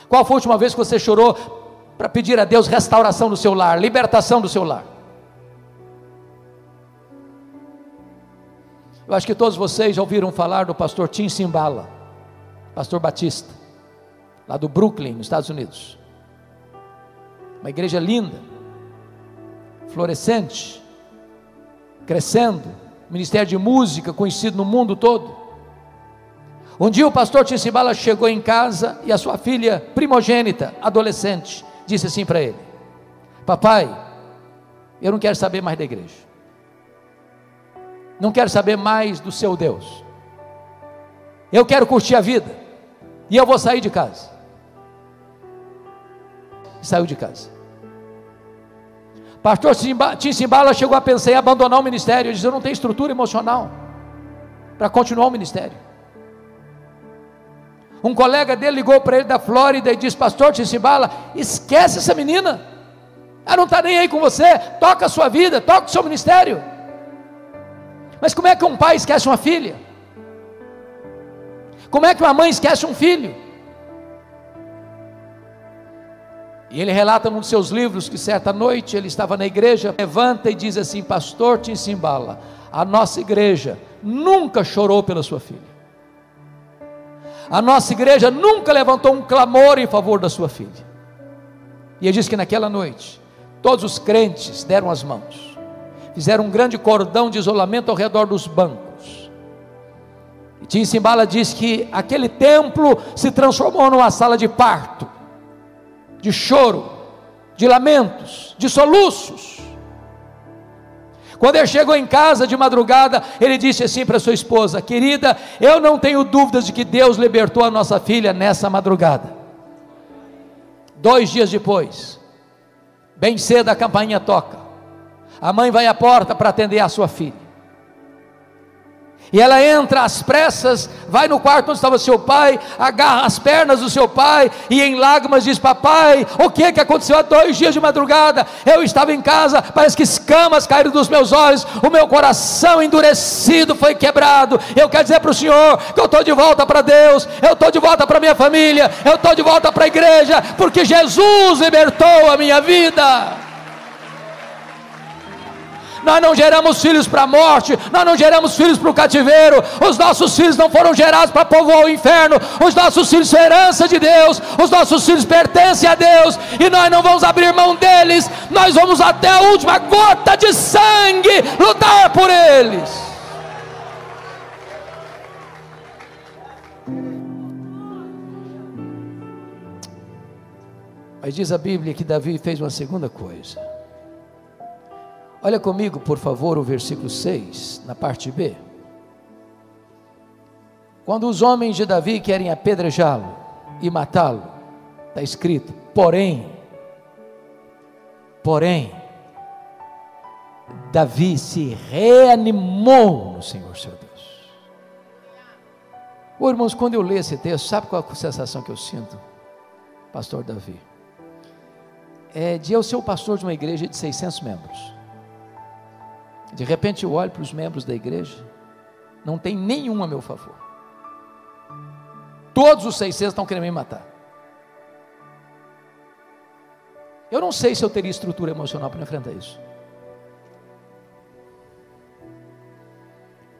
Qual foi a última vez que você chorou para pedir a Deus restauração do seu lar, libertação do seu lar? Eu acho que todos vocês já ouviram falar do pastor Tim Simbala, pastor batista, lá do Brooklyn, nos Estados Unidos. Uma igreja linda, florescente, crescendo, ministério de música conhecido no mundo todo. Um dia o pastor Tim Simbala chegou em casa e a sua filha primogênita, adolescente, disse assim para ele: papai, eu não quero saber mais da igreja, não quero saber mais do seu Deus, eu quero curtir a vida, e eu vou sair de casa. E saiu de casa. Pastor Tim Simbala chegou a pensar em abandonar o ministério. Ele disse: eu não tenho estrutura emocional para continuar o ministério. Um colega dele ligou para ele da Flórida e disse: pastor Tim Simbala, esquece essa menina, ela não está nem aí com você, toca a sua vida, toca o seu ministério. Mas como é que um pai esquece uma filha? Como é que uma mãe esquece um filho? E ele relata num dos seus livros que certa noite ele estava na igreja, levanta e diz assim: pastor Tim Simbala, a nossa igreja nunca chorou pela sua filha, a nossa igreja nunca levantou um clamor em favor da sua filha. E ele diz que naquela noite todos os crentes deram as mãos, fizeram um grande cordão de isolamento ao redor dos bancos. E Tim Simbala diz que aquele templo se transformou numa sala de parto, de choro, de lamentos, de soluços. Quando ele chegou em casa de madrugada, ele disse assim para sua esposa: querida, eu não tenho dúvidas de que Deus libertou a nossa filha nessa madrugada. 2 dias depois, bem cedo a campainha toca, a mãe vai à porta para atender a sua filha, e ela entra às pressas, vai no quarto onde estava seu pai, agarra as pernas do seu pai, e em lágrimas diz: papai, o que aconteceu há 2 dias de madrugada? Eu estava em casa, parece que escamas caíram dos meus olhos, o meu coração endurecido foi quebrado. Eu quero dizer para o senhor que eu estou de volta para Deus, eu estou de volta para minha família, eu estou de volta para a igreja, porque Jesus libertou a minha vida. Nós não geramos filhos para a morte, nós não geramos filhos para o cativeiro, os nossos filhos não foram gerados para povoar o inferno, os nossos filhos são herança de Deus, os nossos filhos pertencem a Deus, e nós não vamos abrir mão deles, nós vamos até a última gota de sangue lutar por eles. Mas diz a Bíblia que Davi fez uma segunda coisa. Olha comigo, por favor, o versículo 6, na parte B. Quando os homens de Davi querem apedrejá-lo e matá-lo, está escrito: porém, Davi se reanimou no Senhor seu Deus. Irmãos, quando eu leio esse texto, sabe qual é a sensação que eu sinto, pastor Davi? É de eu ser o pastor de uma igreja de 600 membros. De repente eu olho para os membros da igreja, não tem nenhum a meu favor, todos os 600 estão querendo me matar. Eu não sei se eu teria estrutura emocional para enfrentar isso,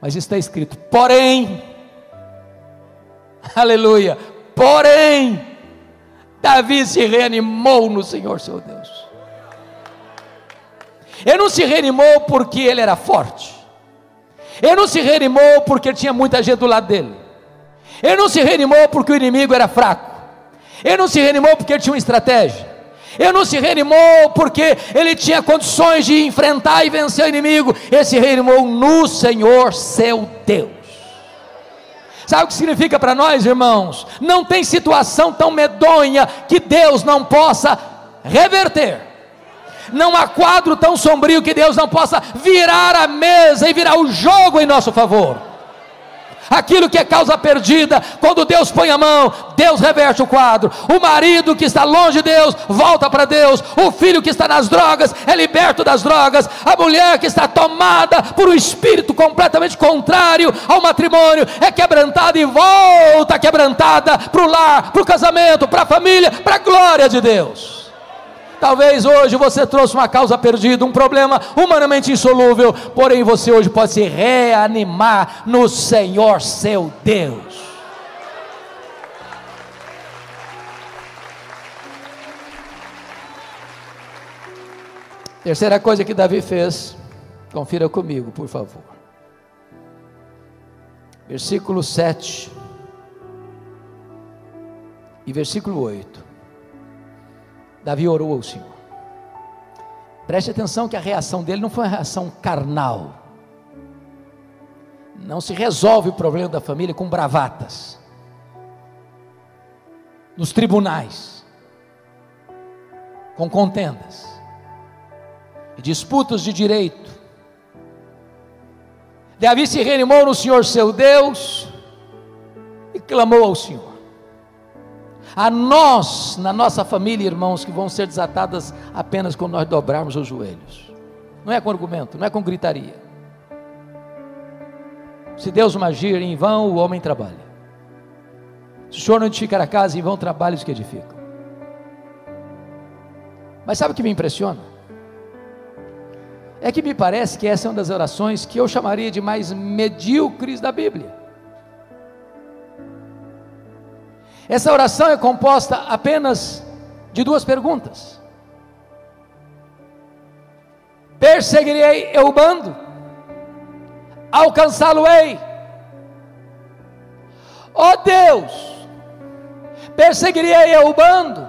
mas está escrito: porém, aleluia, porém, Davi se reanimou no Senhor seu Deus. Ele não se reanimou porque ele era forte, ele não se reanimou porque tinha muita gente do lado dele, ele não se reanimou porque o inimigo era fraco, ele não se reanimou porque ele tinha uma estratégia, ele não se reanimou porque ele tinha condições de enfrentar e vencer o inimigo. Ele se reanimou no Senhor seu Deus. Sabe o que significa para nós, irmãos? Não tem situação tão medonha que Deus não possa reverter. Não há quadro tão sombrio que Deus não possa virar a mesa e virar o jogo em nosso favor. Aquilo que é causa perdida, quando Deus põe a mão, Deus reverte o quadro. O marido que está longe de Deus, volta para Deus. O filho que está nas drogas, é liberto das drogas. A mulher que está tomada por um espírito completamente contrário ao matrimônio, é quebrantada e volta quebrantada para o lar, para o casamento, para a família, para a glória de Deus. Talvez hoje você trouxe uma causa perdida, um problema humanamente insolúvel, porém você hoje pode se reanimar no Senhor seu Deus. Terceira coisa que Davi fez, confira comigo, por favor. Versículo 7 e versículo 8. Davi orou ao Senhor. Preste atenção que a reação dele não foi uma reação carnal. Não se resolve o problema da família com bravatas, nos tribunais, com contendas e disputas de direito. Davi se reanimou no Senhor seu Deus e clamou ao Senhor. A nós, na nossa família, irmãos, que vão ser desatadas apenas quando nós dobrarmos os joelhos. Não é com argumento, não é com gritaria. Se Deus não agir, em vão o homem trabalha. Se o Senhor não edificar a casa, em vão trabalha os que edificam. Mas sabe o que me impressiona? É que me parece que essa é uma das orações que eu chamaria de mais medíocres da Bíblia. Essa oração é composta apenas de duas perguntas: perseguirei eu o bando? Alcançá-lo-ei? Ó Deus, perseguirei eu o bando?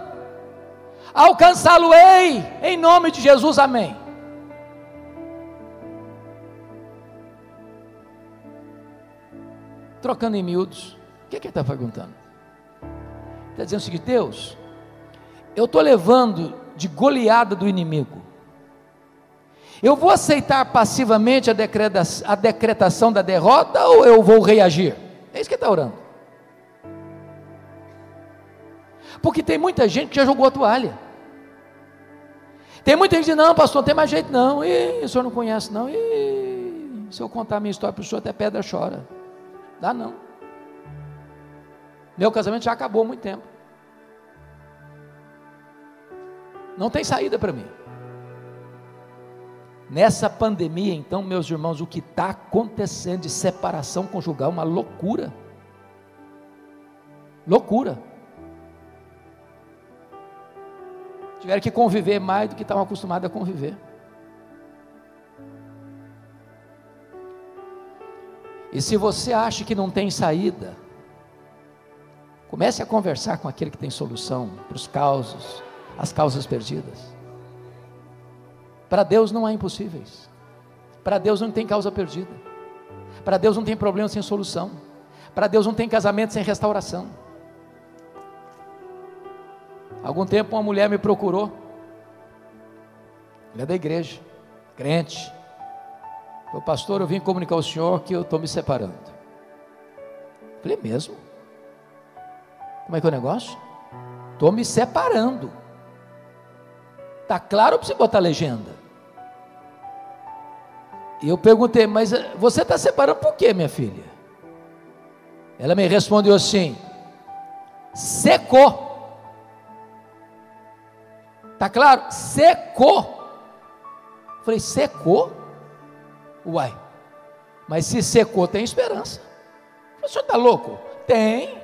Alcançá-lo-ei? Em nome de Jesus, amém. Trocando em miúdos, o que ele está perguntando? Está dizendo o seguinte: Deus, eu estou levando de goleada do inimigo, eu vou aceitar passivamente a decretação da derrota, ou eu vou reagir? É isso que ele está orando. Porque tem muita gente que já jogou a toalha. Tem muita gente que diz: não, pastor, não tem mais jeito não, o senhor não conhece não, se eu contar a minha história para o senhor, até pedra chora. Dá não. Meu casamento já acabou há muito tempo. Não tem saída para mim. Nessa pandemia, então, meus irmãos, o que está acontecendo de separação conjugal é uma loucura. Loucura. Tiveram que conviver mais do que estavam acostumados a conviver. E se você acha que não tem saída, comece a conversar com aquele que tem solução para as causas perdidas. Para Deus não há impossíveis. Para Deus não tem causa perdida. Para Deus não tem problema sem solução. Para Deus não tem casamento sem restauração. Algum tempo uma mulher me procurou, ela é da igreja, crente. Falei: pastor, eu vim comunicar ao senhor que eu estou me separando. Falei: mesmo? Como é que é o negócio? Estou me separando. Está claro para você botar a legenda? E eu perguntei: mas você está separando por quê, minha filha? Ela me respondeu assim: secou. Está claro? Secou. Falei: secou? Uai, mas se secou, tem esperança. O senhor está louco? Tem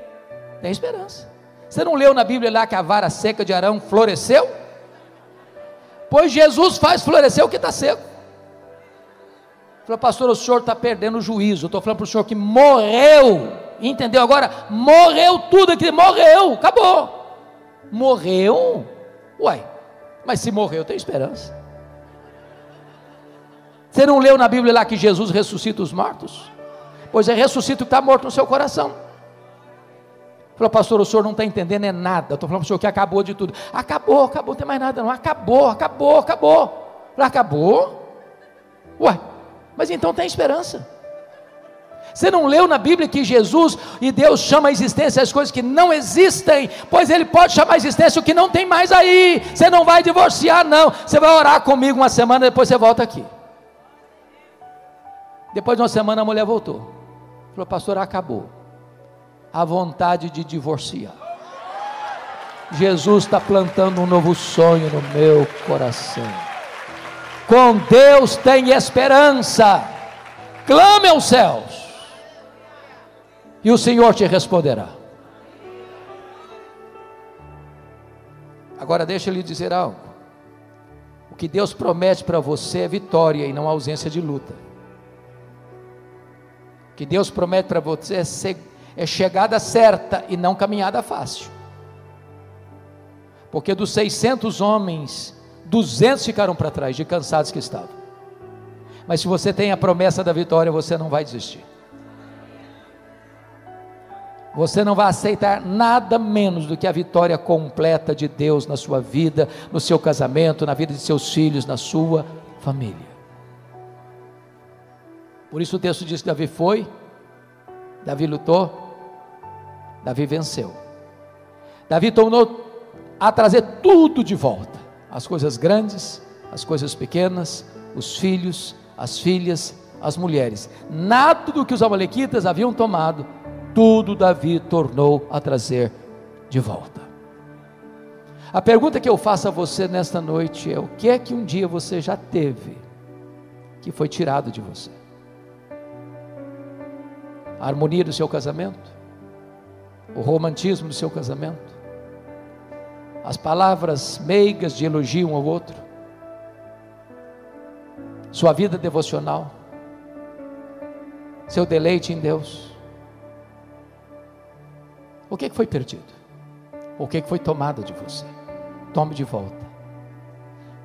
esperança. Você não leu na Bíblia lá que a vara seca de Arão floresceu? Pois Jesus faz florescer o que está seco. Falei: pastor, o senhor está perdendo o juízo. Eu estou falando para o senhor que morreu, entendeu agora? Morreu tudo aqui, morreu, acabou. Morreu? Uai, mas se morreu, tem esperança. Você não leu na Bíblia lá que Jesus ressuscita os mortos? Pois é, ressuscita o que está morto no seu coração. Falou: pastor, o senhor não está entendendo é nada. Eu estou falando para o senhor que acabou de tudo. Acabou, não tem mais nada não. Acabou. Falei: acabou? Ué, mas então tem esperança. Você não leu na Bíblia que Jesus e Deus chama a existência as coisas que não existem? Pois Ele pode chamar a existência o que não tem mais aí. Você não vai divorciar não. Você vai orar comigo uma semana, depois você volta aqui. Depois de uma semana a mulher voltou. Falou: pastor, acabou a vontade de divorciar. Jesus está plantando um novo sonho no meu coração. Com Deus tem esperança. Clame aos céus e o Senhor te responderá. Agora deixa eu lhe dizer algo. O que Deus promete para você é vitória e não ausência de luta. O que Deus promete para você é chegada certa e não caminhada fácil. Porque dos 600 homens 200 ficaram para trás, de cansados que estavam. Mas se você tem a promessa da vitória, você não vai desistir. Você não vai aceitar nada menos do que a vitória completa de Deus na sua vida, no seu casamento, na vida de seus filhos, na sua família. Por isso o texto diz que Davi foi, Davi lutou, Davi venceu. Davi tornou a trazer tudo de volta, as coisas grandes, as coisas pequenas, os filhos, as filhas, as mulheres. Nada do que os amalequitas haviam tomado, tudo Davi tornou a trazer de volta. A pergunta que eu faço a você nesta noite é: o que é que um dia você já teve que foi tirado de você? A harmonia do seu casamento, o romantismo do seu casamento, as palavras meigas de elogio um ao outro, sua vida devocional, seu deleite em Deus. O que foi perdido? O que foi tomado de você? Tome de volta.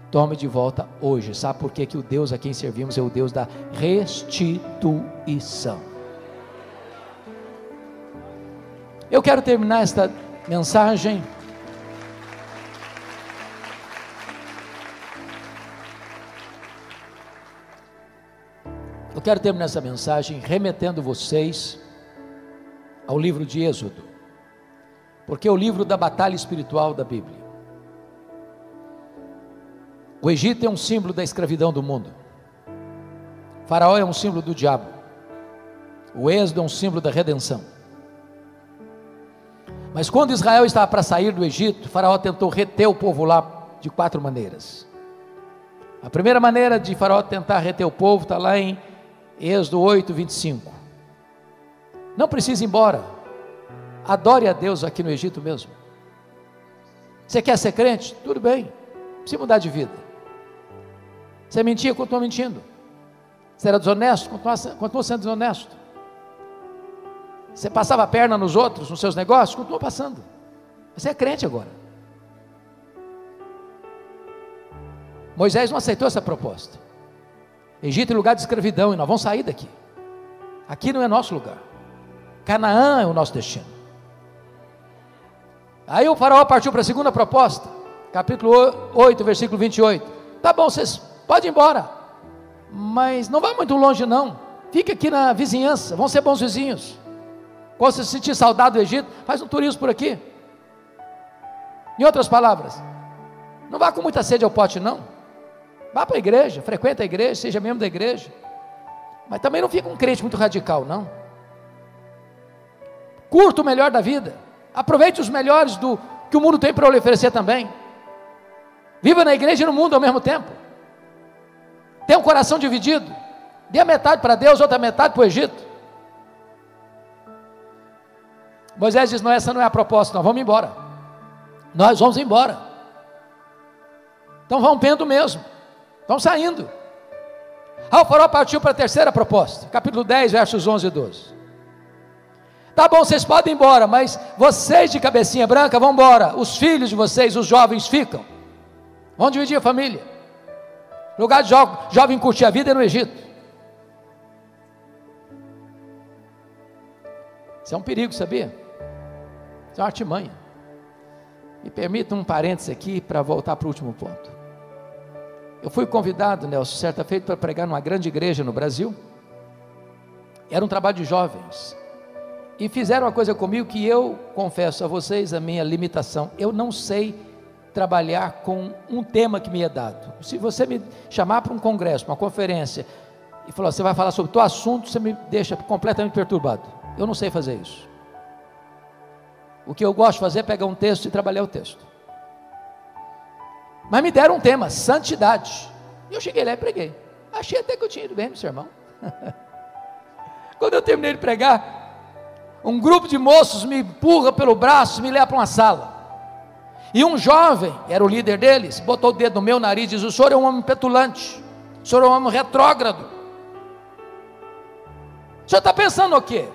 Tome de volta hoje. Sabe por que o Deus a quem servimos é o Deus da restituição? Eu quero terminar esta mensagem remetendo vocês ao livro de Êxodo, porque é o livro da batalha espiritual da Bíblia. O Egito é um símbolo da escravidão do mundo. O Faraó é um símbolo do diabo. O Êxodo é um símbolo da redenção. Mas quando Israel estava para sair do Egito, o Faraó tentou reter o povo lá de 4 maneiras. A primeira maneira de Faraó tentar reter o povo está lá em Êxodo 8, 25. Não precisa ir embora, adore a Deus aqui no Egito mesmo. Você quer ser crente? Tudo bem, não precisa mudar de vida. Você mentia? Continua mentindo. Você era desonesto? Continua sendo desonesto. Você passava a perna nos outros, nos seus negócios? Continua passando. Você é crente agora. Moisés não aceitou essa proposta. Egito é lugar de escravidão e nós vamos sair daqui. Aqui não é nosso lugar. Canaã é o nosso destino. Aí o faraó partiu para a segunda proposta, capítulo 8, versículo 28. Tá bom, vocês podem ir embora, mas não vá muito longe não. Fique aqui na vizinhança, vão ser bons vizinhos. Quando você se sentir saudade do Egito, faz um turismo por aqui. Em outras palavras, não vá com muita sede ao pote não. Vá para a igreja, frequenta a igreja, seja membro da igreja. Mas também não fica um crente muito radical não. Curta o melhor da vida. Aproveite os melhores do que o mundo tem para lhe oferecer também. Viva na igreja e no mundo ao mesmo tempo. Tenha um coração dividido. Dê a metade para Deus, outra metade para o Egito. Moisés diz: não, essa não é a proposta, nós vamos embora. Nós vamos embora. Então vão pendo mesmo. Estão saindo. O faraó partiu para a terceira proposta, capítulo 10, versos 11 e 12. Tá bom, vocês podem ir embora, mas vocês de cabecinha branca vão embora. Os filhos de vocês, os jovens, ficam. Vão dividir a família. O lugar de jovem curtir a vida é no Egito. Isso é um perigo, sabia? Isso é uma artimanha. Me permita um parênteses aqui para voltar para o último ponto. Eu fui convidado, Nelson, certa feita para pregar numa grande igreja no Brasil. Era um trabalho de jovens. E fizeram uma coisa comigo que eu confesso a vocês a minha limitação. Eu não sei trabalhar com um tema que me é dado. Se você me chamar para um congresso, para uma conferência, e falar, você vai falar sobre o teu assunto, você me deixa completamente perturbado. Eu não sei fazer isso. O que eu gosto de fazer é pegar um texto e trabalhar o texto. Mas me deram um tema, santidade. E eu cheguei lá e preguei. Achei até que eu tinha ido bem no sermão. Quando eu terminei de pregar, um grupo de moços me empurra pelo braço e me leva para uma sala. E um jovem, era o líder deles, botou o dedo no meu nariz e diz: o senhor é um homem petulante, o senhor é um homem retrógrado. O senhor está pensando o quê?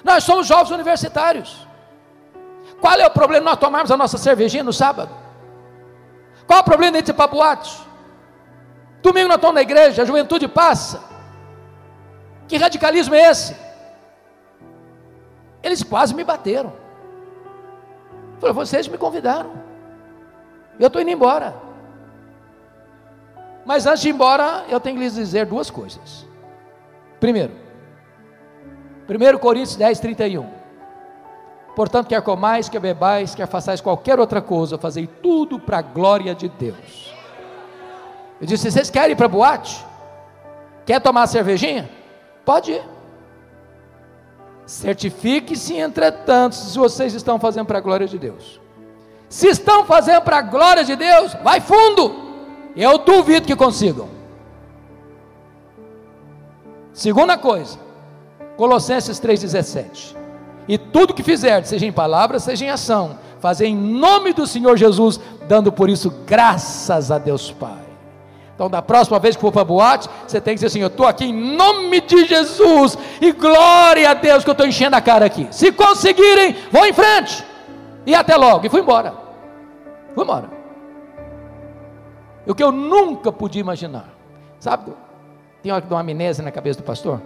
Nós somos jovens universitários. Qual é o problema de nós tomarmos a nossa cervejinha no sábado? Qual o problema de ir para boate? Domingo nós estamos na igreja, a juventude passa. Que radicalismo é esse? Eles quase me bateram. Falei, vocês me convidaram, eu estou indo embora. Mas antes de ir embora, eu tenho que lhes dizer duas coisas. Primeiro, 1 Coríntios 10, 31. Portanto, quer comais, quer bebais, quer façais qualquer outra coisa, fazei tudo para a glória de Deus. Eu disse, vocês querem ir para a boate? Quer tomar uma cervejinha? Pode ir. Certifique-se, entretanto, se vocês estão fazendo para a glória de Deus. Se estão fazendo para a glória de Deus, vai fundo. Eu duvido que consigam. Segunda coisa, Colossenses 3,17. E tudo que fizerdes, seja em palavra, seja em ação, fazer em nome do Senhor Jesus, dando por isso graças a Deus Pai. Então, da próxima vez que for para a boate, você tem que dizer assim, eu estou aqui em nome de Jesus, e glória a Deus que eu estou enchendo a cara aqui. Se conseguirem, vão em frente, e até logo. E fui embora. Fui embora. O que eu nunca podia imaginar, sabe, tem uma amnésia na cabeça do pastor.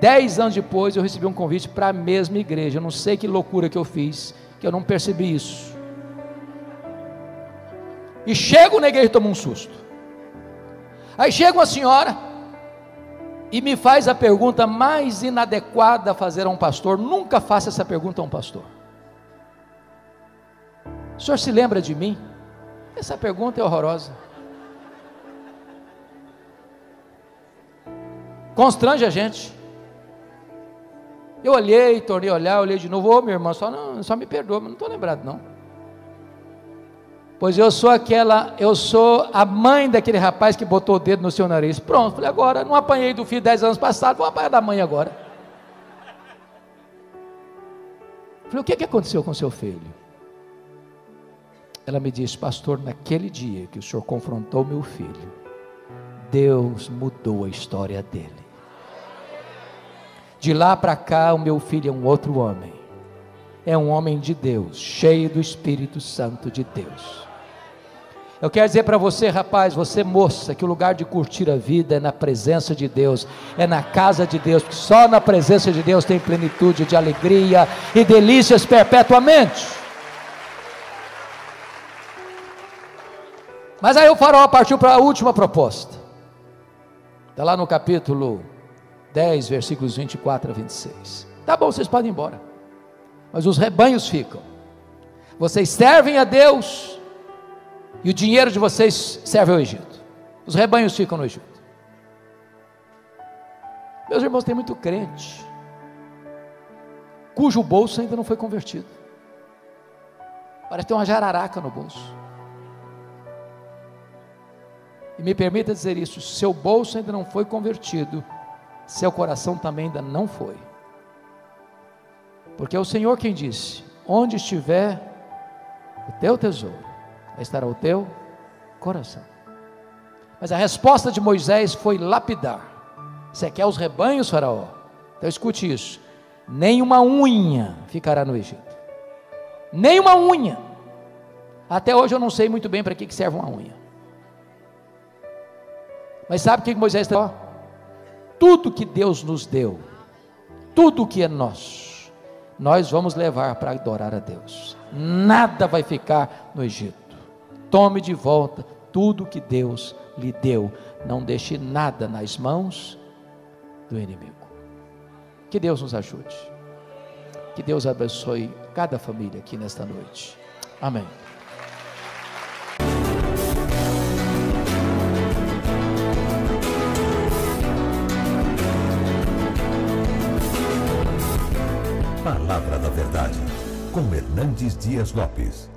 10 anos depois eu recebi um convite para a mesma igreja. Eu não sei que loucura que eu fiz, que eu não percebi isso. E chego na igreja e tomo um susto. Aí chega uma senhora e me faz a pergunta mais inadequada a fazer a um pastor. Nunca faça essa pergunta a um pastor. O senhor se lembra de mim? Essa pergunta é horrorosa. Constrange a gente. Eu olhei, tornei a olhar, olhei de novo. Ô, minha irmã, só me perdoa, mas não estou lembrado não. Pois eu sou a mãe daquele rapaz que botou o dedo no seu nariz. Pronto, falei, agora, não apanhei do filho 10 anos passados, vou apanhar da mãe agora. Falei, o que aconteceu com seu filho? Ela me disse, pastor, naquele dia que o senhor confrontou meu filho, Deus mudou a história dele. De lá para cá, o meu filho é um outro homem. É um homem de Deus, cheio do Espírito Santo de Deus. Eu quero dizer para você, rapaz, você moça, que o lugar de curtir a vida é na presença de Deus, é na casa de Deus, porque só na presença de Deus tem plenitude de alegria e delícias perpetuamente. Mas aí o farol partiu para a última proposta. Está lá no capítulo 10, versículos 24 a 26. Tá bom, vocês podem ir embora, mas os rebanhos ficam. Vocês servem a Deus e o dinheiro de vocês serve ao Egito. Os rebanhos ficam no Egito. Meus irmãos, tem muito crente cujo bolso ainda não foi convertido. Parece ter uma jararaca no bolso. E me permita dizer isso, seu bolso ainda não foi convertido, seu coração também ainda não foi. Porque é o Senhor quem disse, onde estiver o teu tesouro, aí estará o teu coração. Mas a resposta de Moisés foi lapidar. Você quer os rebanhos, faraó? Então escute isso, nem uma unha ficará no Egito, nem uma unha. Até hoje eu não sei muito bem para que serve uma unha. Mas sabe o que Moisés está? Tudo que Deus nos deu, tudo que é nosso, nós vamos levar para adorar a Deus. Nada vai ficar no Egito. Tome de volta tudo que Deus lhe deu. Não deixe nada nas mãos do inimigo. Que Deus nos ajude. Que Deus abençoe cada família aqui nesta noite. Amém. Palavra da Verdade, com Hernandes Dias Lopes.